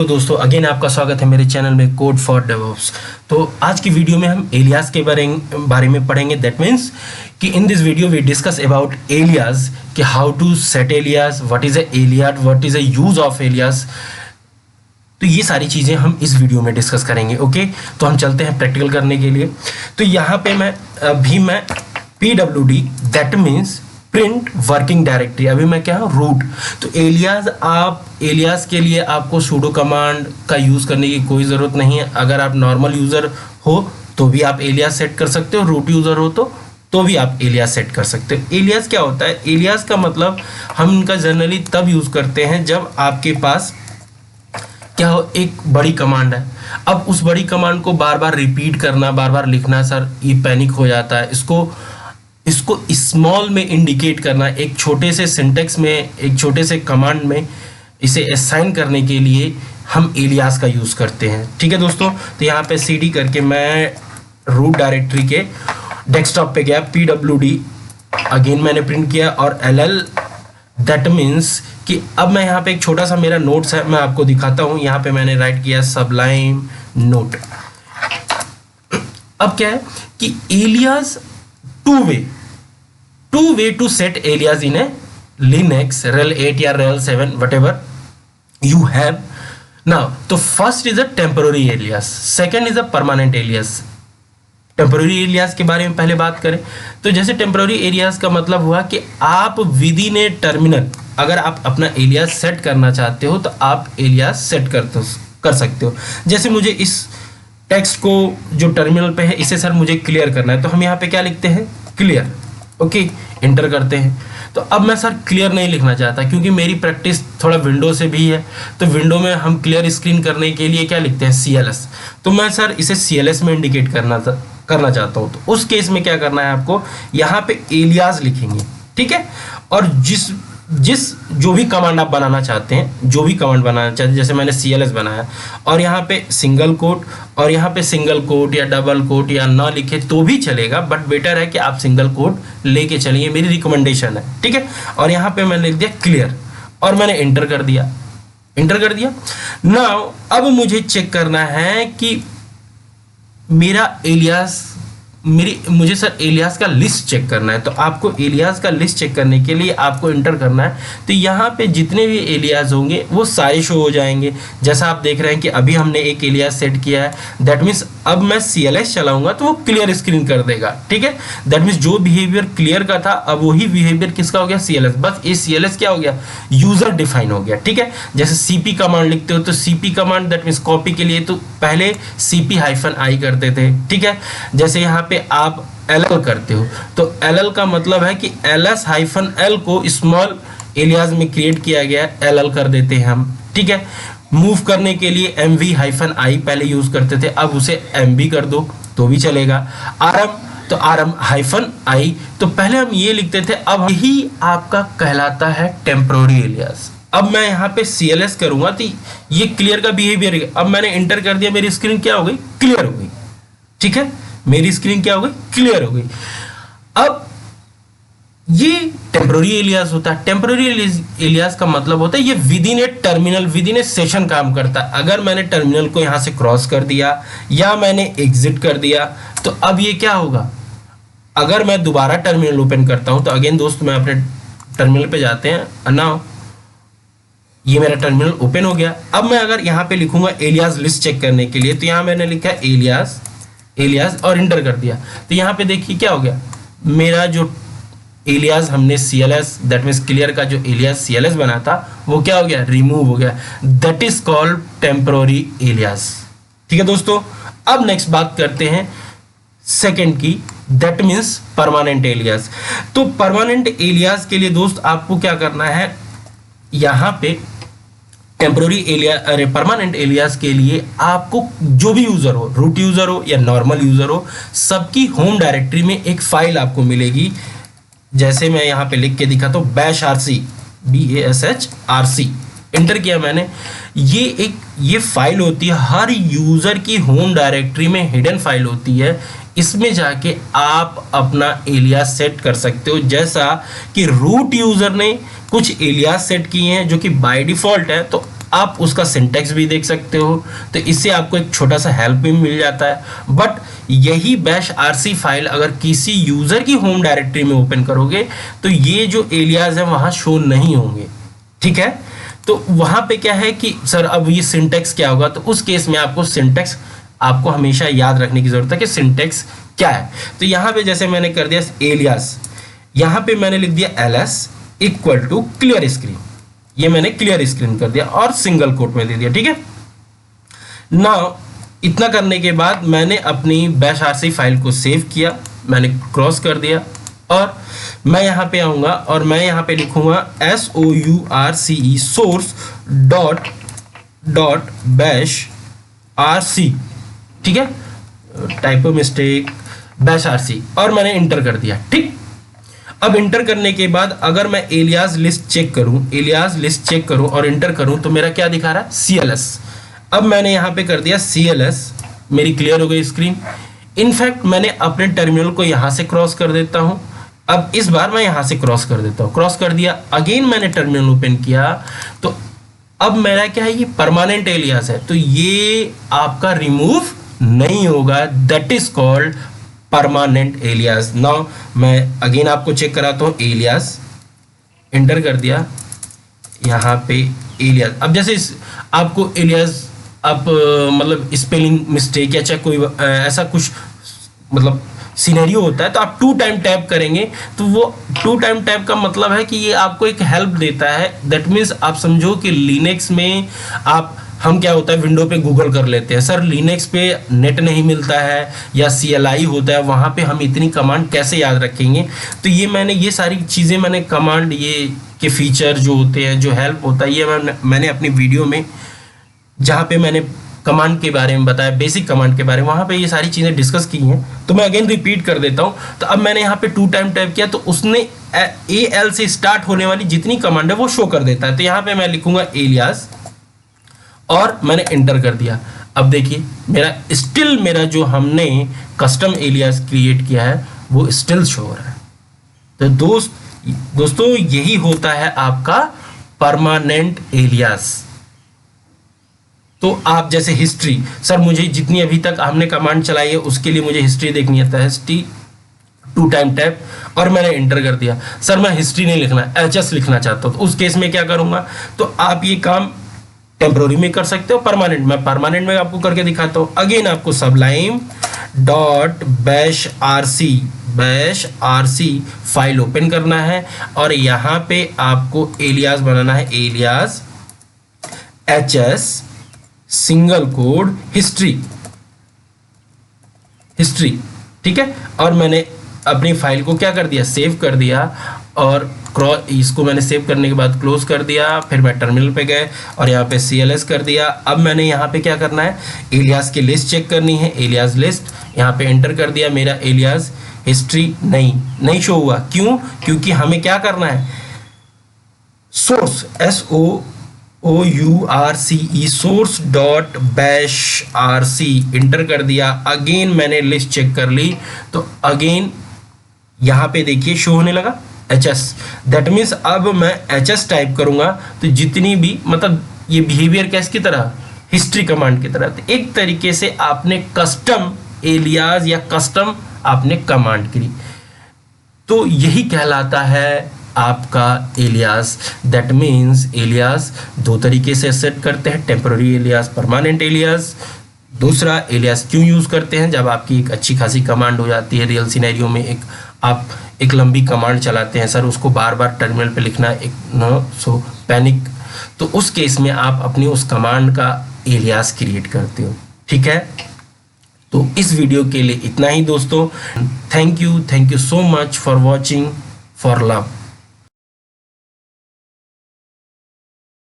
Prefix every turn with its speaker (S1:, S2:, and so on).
S1: तो दोस्तों अगेन आपका स्वागत है मेरे चैनल में कोड फॉर डेवऑप्स। तो आज की वीडियो में हम एलियास के बारे में पढ़ेंगे। दैट मीन्स कि in this video we discuss about alias, कि how to set alias, what is a alias, what is a use of alias. तो ये सारी चीज़ें हम इस वीडियो में डिस्कस करेंगे। ओके, तो हम चलते हैं प्रैक्टिकल करने के लिए। तो यहाँ पे मैं PWD that means print working directory, अभी मैं क्या हूँ रूट। तो एलियास के लिए आपको सूडो कमांड का यूज़ करने की कोई ज़रूरत नहीं है। अगर आप नॉर्मल यूज़र हो तो भी आप एलियास सेट कर सकते हो, रूट यूज़र हो तो भी आप एलियास सेट कर सकते हो। एलियास क्या होता है? एलियास का मतलब हम इनका जनरली तब यूज़ करते हैं जब आपके पास क्या हो, एक बड़ी कमांड है। अब उस बड़ी कमांड को बार बार रिपीट करना, बार बार लिखना, सर ये पैनिक हो जाता है। इसको स्मॉल में इंडिकेट करना, एक छोटे से सिंटेक्स में, एक छोटे से कमांड में इसे असाइन करने के लिए हम एलियास का यूज़ करते हैं। ठीक है दोस्तों, तो यहाँ पे CD करके मैं रूट डायरेक्टरी के डेस्कटॉप पे गया, PWD अगेन मैंने प्रिंट किया और LL दैट मीन्स कि अब मैं यहाँ पे एक छोटा सा मेरा नोट्स है, मैं आपको दिखाता हूँ। यहाँ पे मैंने राइट किया सबलाइम नोट। अब क्या है कि alias two way to set alias in a Linux RHEL 8 या RHEL 7 whatever you have now. तो first is a temporary alias, second is a permanent alias. Temporary alias के बारे में पहले बात करें तो जैसे टेम्पररी एलियास का मतलब हुआ कि आप विद इन ए टर्मिनल, अगर आप अपना एलियास सेट करना चाहते हो तो आप एलियास सेट कर सकते हो। जैसे मुझे इस टेक्स्ट को जो टर्मिनल पे है इसे सर मुझे क्लियर करना है, तो हम यहाँ पे क्या लिखते हैं? क्लियर। ओके, इंटर करते हैं। तो अब मैं सर क्लियर नहीं लिखना चाहता क्योंकि मेरी प्रैक्टिस थोड़ा विंडो से भी है। तो विंडो में हम क्लियर स्क्रीन करने के लिए क्या लिखते हैं? CLS। तो मैं सर इसे CLS में इंडिकेट करना चाहता हूँ। तो उस केस में क्या करना है आपको? यहाँ पे एलियास लिखेंगे, ठीक है। और जो भी कमांड आप बनाना चाहते हैं, जैसे मैंने CLS बनाया और यहाँ पे सिंगल कोट और यहाँ पे सिंगल कोट या डबल कोट या ना लिखे तो भी चलेगा, बट बेटर है कि आप सिंगल कोट लेके चलिए, मेरी रिकमेंडेशन है, ठीक है। और यहाँ पे मैंने लिख दिया क्लियर और मैंने इंटर कर दिया। नाउ अब मुझे चेक करना है कि मुझे सर एलियास का लिस्ट चेक करना है। तो आपको एलियास का लिस्ट चेक करने के लिए आपको इंटर करना है। तो यहाँ पे जितने भी एलियास होंगे वो सारे शो हो जाएंगे। जैसा आप देख रहे हैं कि अभी हमने एक एलियास सेट किया है, दैट मीन्स अब मैं CLS चलाऊंगा तो वो क्लियर स्क्रीन कर देगा, ठीक है। दैट मीन्स जो बिहेवियर क्लियर का था अब वही बिहेवियर किसका हो गया? CLS। बस ये CLS क्या हो गया? यूजर डिफाइन हो गया, ठीक है। जैसे CP कमांड लिखते हो तो CP command that means copy के लिए तो पहले CP-I करते थे, ठीक है। जैसे यहाँ पे आप LL करते हो तो LL का मतलब है कि LS-L को स्मॉल एलियास में क्रिएट किया गया है, LL कर देते हैं हम, ठीक है। मूव करने के लिए MV-I पहले यूज करते थे, अब उसे MV कर दो तो भी चलेगा। RM तो RM-I, तो पहले हम ये लिखते थे, अब यही आपका कहलाता है टेम्पररी एलियास। अब मैं यहाँ पे CLS करूंगा तो ये क्लियर का बिहेवियर है। अब मैंने इंटर कर दिया, मेरी स्क्रीन क्या हो गई? क्लियर हो गई, ठीक है। मेरी स्क्रीन क्या हो गई? क्लियर हो गई। अब ये टेम्पररी एलियास होता है। टेम्पररी एलियास का मतलब होता है ये with in A terminal, with in A session काम करता है। अगर मैंने टर्मिनल को यहाँ से क्रॉस कर दिया या मैंने एग्जिट कर दिया तो अब ये क्या होगा? अगर मैं दोबारा टर्मिनल ओपन करता हूं तो अगेन दोस्त मैं अपने टर्मिनल पे जाते हैं ना, ये मेरा टर्मिनल ओपन हो गया। अब मैं अगर यहाँ पे लिखूंगा एलियास लिस्ट चेक करने के लिए तो यहाँ मैंने लिखा एलियास और इंटर कर दिया। तो यहाँ पे देखिए क्या हो गया? मेरा जो एलियास हमने CLS दैट मीन्स क्लियर का जो एलियास CLS बना था वो क्या हो गया? रिमूव हो गया। That is called temporary alias, ठीक है दोस्तों। अब नेक्स्ट बात करते हैं सेकंड की, दैट मीन्स परमानेंट एलियास। तो परमानेंट एलियास के लिए दोस्त आपको क्या करना है? यहाँ पे परमानेंट एलियास के लिए आपको जो भी यूजर हो, रूट यूजर हो या नॉर्मल यूजर हो, सबकी होम डायरेक्टरी में एक फाइल आपको मिलेगी। जैसे मैं यहाँ पे लिख के दिखाता हूँ BASH-RC, BASH-RC इंटर किया मैंने। ये फाइल होती है, हर यूजर की होम डायरेक्टरी में हिडन फाइल होती है। इसमें जाके आप अपना एलियास सेट कर सकते हो। जैसा कि रूट यूजर ने कुछ एलियास सेट किए हैं जो कि बाय डिफॉल्ट है, तो आप उसका सिंटैक्स भी देख सकते हो। तो इससे आपको एक छोटा सा हेल्प भी मिल जाता है। बट यही बैश आरसी फाइल अगर किसी यूजर की होम डायरेक्टरी में ओपन करोगे तो ये जो एलियास है वहां शो नहीं होंगे, ठीक है। तो वहां पे क्या है कि सर अब ये सिंटैक्स क्या होगा, तो उस केस में आपको सिंटैक्स आपको हमेशा याद रखने की जरूरत है कि सिंटैक्स क्या है। तो यहाँ पे जैसे मैंने कर दिया एलियास, यहाँ पे मैंने लिख दिया ls equal to clear screen, ये मैंने क्लियर स्क्रीन कर दिया और सिंगल कोट में दे दिया, ठीक है। नाउ इतना करने के बाद मैंने अपनी बैश आरसी फाइल को सेव किया, मैंने क्रॉस कर दिया और मैं यहाँ पे आऊँगा और मैं यहाँ पे लिखूँगा source source dot bash RC, ठीक है, टाइपो मिस्टेक बैश आरसी, और मैंने इंटर कर दिया, ठीक। अब इंटर करने के बाद अगर मैं एलियास लिस्ट चेक करूं, एलियास लिस्ट चेक करूं और इंटर करूं तो मेरा क्या दिखा रहा है, CLS। अब मैंने यहां पे कर दिया CLS, मेरी क्लियर हो गई स्क्रीन। इनफैक्ट मैंने अपने टर्मिनल को यहां से क्रॉस कर देता हूं। अब इस बार मैं यहां से क्रॉस कर देता हूं, क्रॉस कर दिया, अगेन मैंने टर्मिनल ओपन किया तो अब मेरा क्या है, ये परमानेंट एलियास है, तो ये आपका रिमूव नहीं होगा, that is called permanent alias. Now मैं अगेन आपको चेक कराता हूँ, एलियास इंटर कर दिया, यहाँ पे एलियास। अब जैसे आपको एलियास आप मतलब स्पेलिंग मिस्टेक या चाहे कोई ऐसा कुछ मतलब सिनेरियो होता है तो आप 2 टाइम टैप करेंगे, तो वो 2 टाइम टैप का मतलब है कि ये आपको एक हेल्प देता है। दैट मीन्स आप समझो कि लिनक्स में हम क्या होता है, विंडो पे गूगल कर लेते हैं, सर लिनक्स पे नेट नहीं मिलता है या CLI होता है, वहाँ पे हम इतनी कमांड कैसे याद रखेंगे। तो ये सारी चीज़ें मैंने कमांड ये के फीचर जो होते हैं, जो हेल्प होता है, ये मैंने अपनी वीडियो में जहाँ पे मैंने कमांड के बारे में बताया, बेसिक कमांड के बारे में, वहाँ पे ये सारी चीज़ें डिस्कस की हैं। तो मैं अगेन रिपीट कर देता हूँ। तो अब मैंने यहाँ पे 2 टाइम टाइप किया तो उसने AL से स्टार्ट होने वाली जितनी कमांड है वो शो कर देता है। तो यहाँ पे मैं लिखूंगा एलियास और मैंने इंटर कर दिया। अब देखिए मेरा जो हमने कस्टम एलियास क्रिएट किया है वो स्टिल शो हो रहा है। तो दोस्तों यही होता है आपका परमानेंट एलियास। तो आप जैसे हिस्ट्री, सर मुझे जितनी अभी तक हमने कमांड चलाई है उसके लिए मुझे हिस्ट्री देखनी है, तो हिस्ट्री 2 टाइम टैप और मैंने इंटर कर दिया। सर मैं हिस्ट्री नहीं लिखना, HS लिखना चाहता हूँ, तो उस केस में क्या करूँगा, तो आप ये काम टेम्प्रोरी में कर सकते हो, परमानेंट मैं परमानेंट में आपको करके दिखाता हूँ। अगेन आपको Sublime dot bash RC file open करना है और यहाँ पे आपको एलियास बनाना है, alias HS single quote history, ठीक है। और मैंने अपनी फाइल को क्या कर दिया, सेव कर दिया और इसको मैंने सेव करने के बाद क्लोज कर दिया। फिर मैं टर्मिनल पे गए और यहाँ पे CLS कर दिया। अब मैंने यहाँ पे क्या करना है, एलियास की लिस्ट चेक करनी है, एलियास लिस्ट यहाँ पे एंटर कर दिया। मेरा एलियास हिस्ट्री नहीं शो हुआ, क्यों, क्योंकि हमें क्या करना है, source SOURCE source dot bash RC inter कर दिया। अगेन मैंने लिस्ट चेक कर ली तो अगेन यहाँ पे देखिए शो होने लगा HS। दैट मीन्स अब मैं HS टाइप करूँगा तो जितनी भी मतलब ये बिहेवियर किसकी तरह, हिस्ट्री कमांड की तरह। तो एक तरीके से आपने कस्टम एलियास या कस्टम आपने कमांड की, तो यही कहलाता है आपका एलियास। दैट मीन्स एलियास 2 तरीके से सेट करते हैं, टेम्पररी एलियास, परमानेंट एलियास। दूसरा एलियास क्यों यूज़ करते हैं, जब आपकी एक अच्छी खासी कमांड हो जाती है रियल सिनेरियो में, आप एक लंबी कमांड चलाते हैं, सर उसको बार बार टर्मिनल पे लिखना एक नो सो पैनिक, तो उस केस में आप अपनी उस कमांड का एलियास क्रिएट करते हो, ठीक है। तो इस वीडियो के लिए इतना ही दोस्तों। Thank you so much for watching, for love.